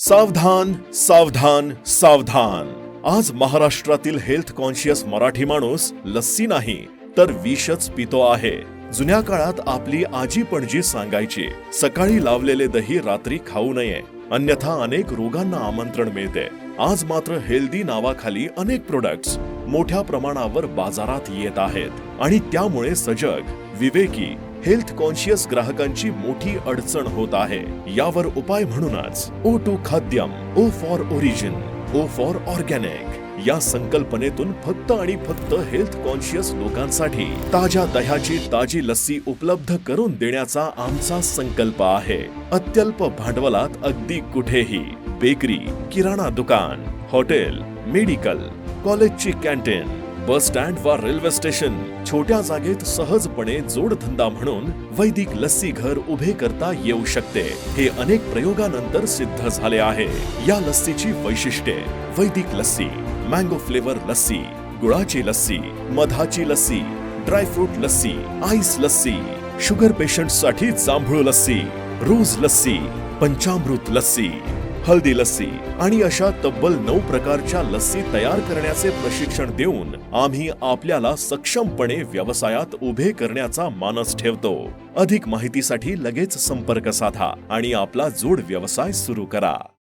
सावधान सावधान सावधान. आज महाराष्ट्रातील हेल्थ कॉन्शियस मराठी माणूस लस्सी नाही तर विषच पितो आहे. जुन्या काळात आपली आजी पणजी सांगायची, सकाळी लावलेले दही रात्री खाऊ नये, अन्यथा अनेक रोगांना आमंत्रण मिळते. आज मात्र हेल्दी नावाखाली अनेक प्रोडक्ट्स मोठ्या प्रमाणावर बाजारात येत आहेत आणि त्यामुळे सजग, विवेकी, हेल्थ कॉन्शियस ग्राहकांची मोठी अडचण होत आहे. यावर उपाय म्हणूनच O2 खाद्यम, O for origin, O for organic या संकल्पनेतून फक्त आणि फक्त हेल्थ कॉन्शियस लोकांसाठी ताज्या दह्याची ताजी लस्सी उपलब्ध करून देण्याचा आमचा संकल्प आहे. अत्यल्प भांडवलात अगदी कुठेही बेकरी, किराणा दुकान, हॉटेल, मेडिकल, कॉलेजची कॅन्टीन, बस स्टँड वा रेल्वे स्टेशन, छोट्या जागेत सहजपणे जोडधंदा म्हणून वैदिक लस्सी घर उभे करता येऊ शकते. हे अनेक प्रयोगानंतर सिद्ध झाले आहे. या लस्सीची वैशिष्ट्ये: वैदिक लस्सी, मँगो फ्लेवर लस्सी, गुळाची लस्सी, मधाची lassi, dry fruit lassi, ice lassi, sugar पेशंटसाठी जांभूळ लस्सी, रोज लस्सी, पंचामृत लस्सी, हल्दी लस्सी आणि अशा तब्बल 9 प्रकारच्या लस्सी तयार करण्याचे प्रशिक्षण देऊन आम्ही आपल्याला सक्षमपणे व्यवसायात उभे करण्याचा मानस ठेवतो. अधिक माहितीसाठी लगेच संपर्क साधा आणि आपला जोड व्यवसाय सुरू करा.